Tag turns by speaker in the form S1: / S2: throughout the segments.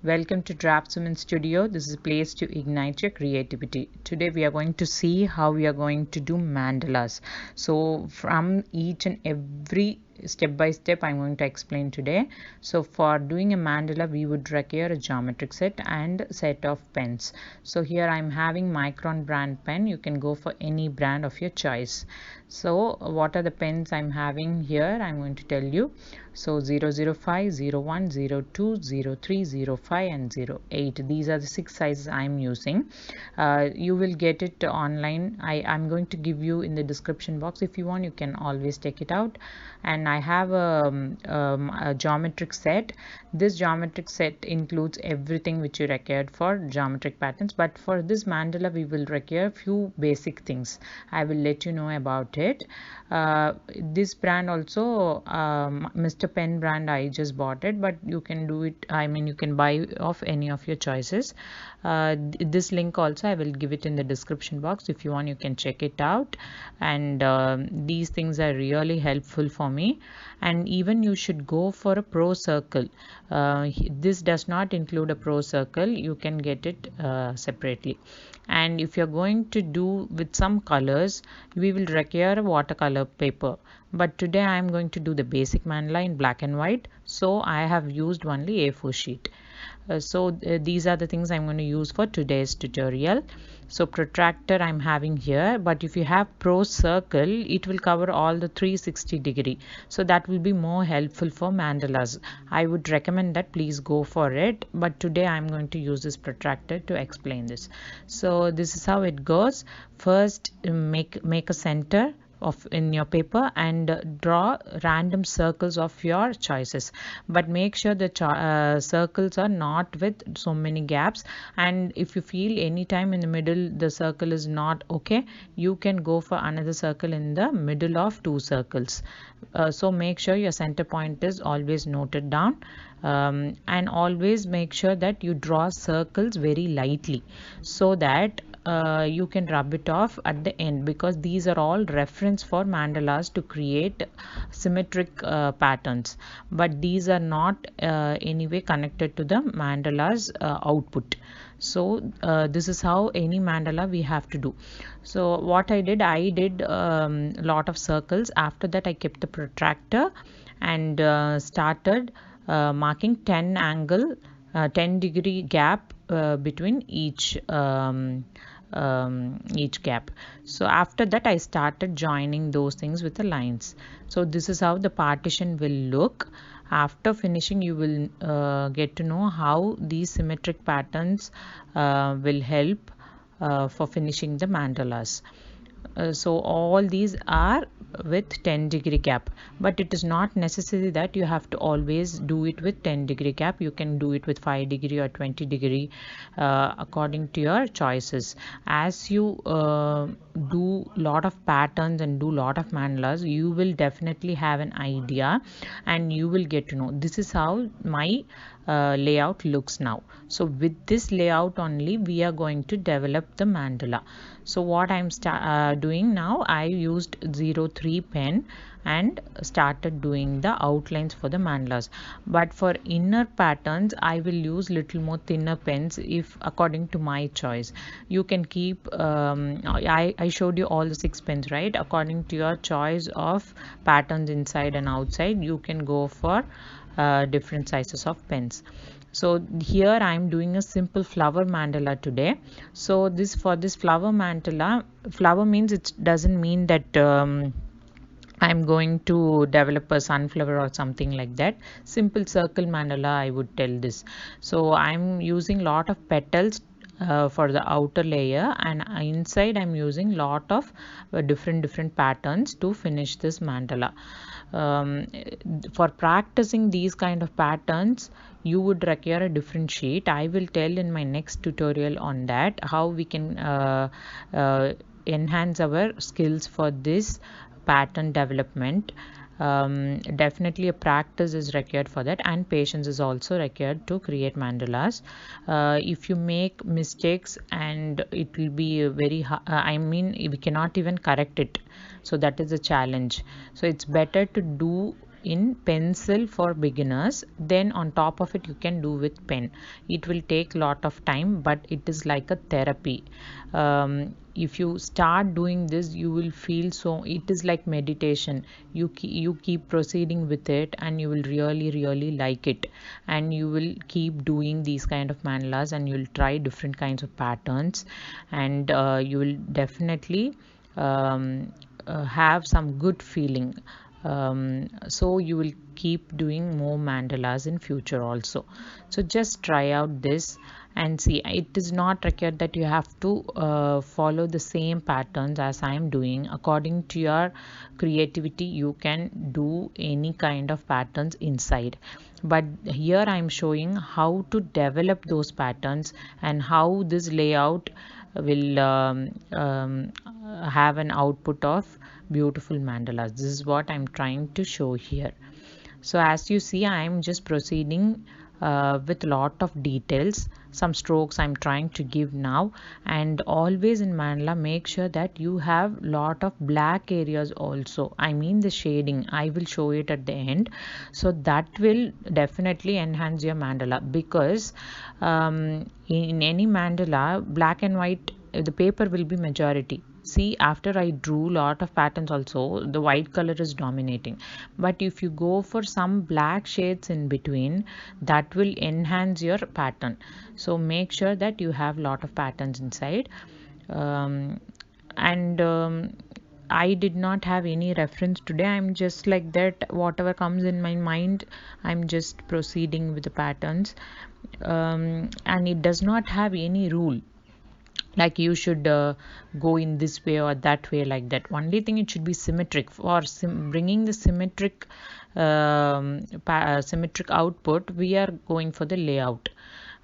S1: Welcome to Draftswoman Studio. This is a place to ignite your creativity. Today we are going to see how we are going to do mandalas. So from each and every step by step I'm going to explain today. So for doing a mandala we would require a geometric set and a set of pens. So here I'm having Micron brand pen. You can go for any brand of your choice. So what are the pens I'm having here? I'm going to tell you. So 005, 01, 02, 03, 05 and 08. These are the 6 sizes I'm using. You will get it online. I'm going to give you in the description box. If you want, you can always take it out. And I have a geometric set. This geometric set includes everything which you required for geometric patterns, but for this mandala we will require few basic things. I will let you know about it. This brand also, Mr. Pen brand, I just bought it, but you can do it, I mean you can buy off any of your choices. This link also I will give it in the description box. If you want, you can check it out. And these things are really helpful for me. And even you should go for a pro circle. This does not include a pro circle. You can get it separately. And if you're going to do with some colors, we will require a watercolor paper. But today I am going to do the basic mandala in black and white, so I have used only A4 sheet. These are the things I'm going to use for today's tutorial. So protractor I'm having here, but if you have pro circle, it will cover all the 360-degree. So that will be more helpful for mandalas. I would recommend that please go for it. But today I'm going to use this protractor to explain this. So this is how it goes. First, make a center of in your paper and draw random circles of your choices, but make sure the circles are not with so many gaps. And if you feel anytime in the middle the circle is not okay, you can go for another circle in the middle of two circles. So make sure your center point is always noted down, and always make sure that you draw circles very lightly so that you can rub it off at the end, because these are all reference for mandalas to create symmetric patterns, but these are not anyway connected to the mandala's output. So this is how any mandala we have to do. So what I did lot of circles. After that I kept the protractor and started marking 10 degree gap between each gap. So after that I started joining those things with the lines. So this is how the partition will look. After finishing, you will get to know how these symmetric patterns will help for finishing the mandalas. So all these are with 10-degree gap, but it is not necessary that you have to always do it with 10-degree gap. You can do it with 5-degree or 20-degree according to your choices. As you do lot of patterns and do lot of mandalas, you will definitely have an idea and you will get to know. This is how my layout looks now. So with this layout only we are going to develop the mandala. So what I'm doing now, I used 03 pen and started doing the outlines for the mandalas. But for inner patterns I will use little more thinner pens, if according to my choice. You can keep I showed you all the 6 pens, right? According to your choice of patterns inside and outside, you can go for different sizes of pens. So here I am doing a simple flower mandala today. So for this flower mandala, flower means it doesn't mean that I'm going to develop a sunflower or something like that. Simple circle mandala I would tell this. So I'm using lot of petals for the outer layer, and inside I'm using lot of different patterns to finish this mandala. For practicing these kind of patterns, you would require a different sheet. I will tell in my next tutorial on that, how we can enhance our skills for this pattern development. Definitely a practice is required for that, and patience is also required to create mandalas. If you make mistakes, and it will be very I mean we cannot even correct it, so that is a challenge. So it's better to do in pencil for beginners, then on top of it you can do with pen. It will take lot of time, but it is like a therapy. If you start doing this, you will feel, so it is like meditation. You keep proceeding with it, and you will really like it, and you will keep doing these kind of mandalas, and you will try different kinds of patterns, and you will definitely have some good feeling. So you will keep doing more mandalas in future also. So just try out this and see. It is not required that you have to follow the same patterns as I am doing. According to your creativity, you can do any kind of patterns inside, but here I am showing how to develop those patterns, and how this layout will have an output of beautiful mandalas. This is what I'm trying to show here. So as you see, I am just proceeding with lot of details. Some strokes I'm trying to give now, and always in mandala make sure that you have lot of black areas also. I mean the shading, I will show it at the end. So that will definitely enhance your mandala, because in any mandala, black and white, the paper will be majority. See, after I drew lot of patterns also, the white color is dominating, but if you go for some black shades in between, that will enhance your pattern. So make sure that you have lot of patterns inside. And I did not have any reference today. I'm just like that, whatever comes in my mind, I'm just proceeding with the patterns. And it does not have any rule like you should go in this way or that way, like that. Only thing, it should be symmetric. For bringing the symmetric output, we are going for the layout.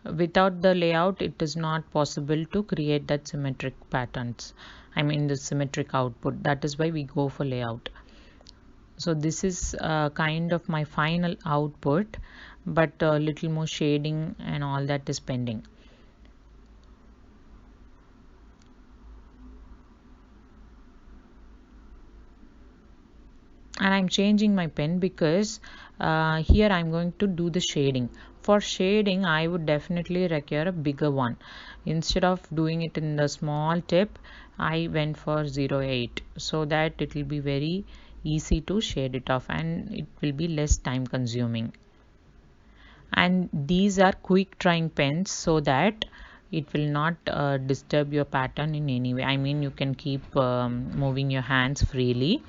S1: Without the layout, it is not possible to create that symmetric patterns, I mean the symmetric output. That is why we go for layout. So this is kind of my final output, but a little more shading and all that is pending. And I'm changing my pen because here I'm going to do the shading. For shading, I would definitely require a bigger one. Instead of doing it in the small tip, I went for 0.8, so that it will be very easy to shade it off, and it will be less time consuming. And these are quick drying pens, so that it will not disturb your pattern in any way. I mean, you can keep moving your hands freely.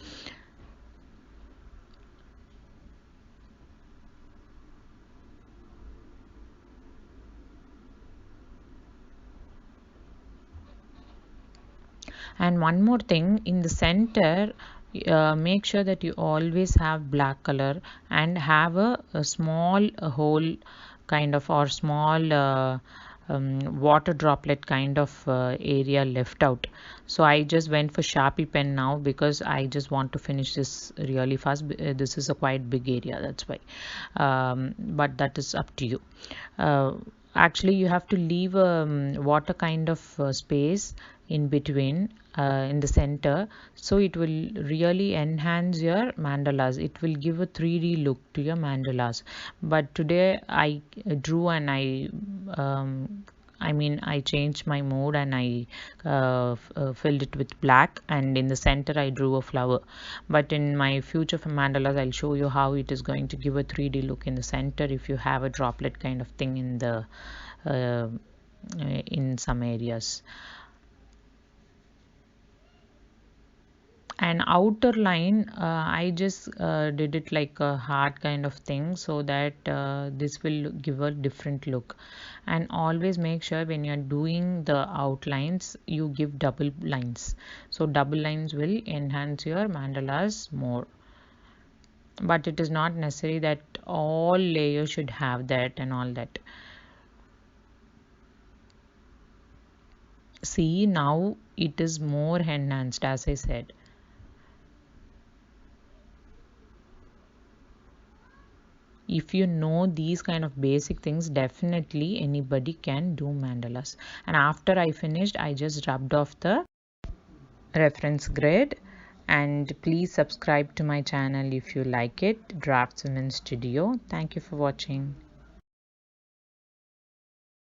S1: And one more thing, in the center, make sure that you always have black color, and have a small hole kind of, or small water droplet kind of area left out. So I just went for Sharpie pen now, because I just want to finish this really fast. This is a quite big area, that's why. But that is up to you. Actually, you have to leave a water kind of space in between, in the center, so it will really enhance your mandalas. It will give a 3D look to your mandalas. But today I drew, and I mean, I changed my mode, and I filled it with black, and in the center I drew a flower. But in my future for mandalas, I'll show you how it is going to give a 3D look in the center if you have a droplet kind of thing in the in some areas. And outer line, I just did it like a heart kind of thing, so that this will give a different look. And always make sure when you're doing the outlines, you give double lines. So double lines will enhance your mandalas more. But it is not necessary that all layers should have that and all that. See, now it is more enhanced, as I said. If you know these kind of basic things, definitely anybody can do mandalas. And after I finished, I just rubbed off the reference grid, and please subscribe to my channel if you like it, Draftswomen Studio. Thank you for watching.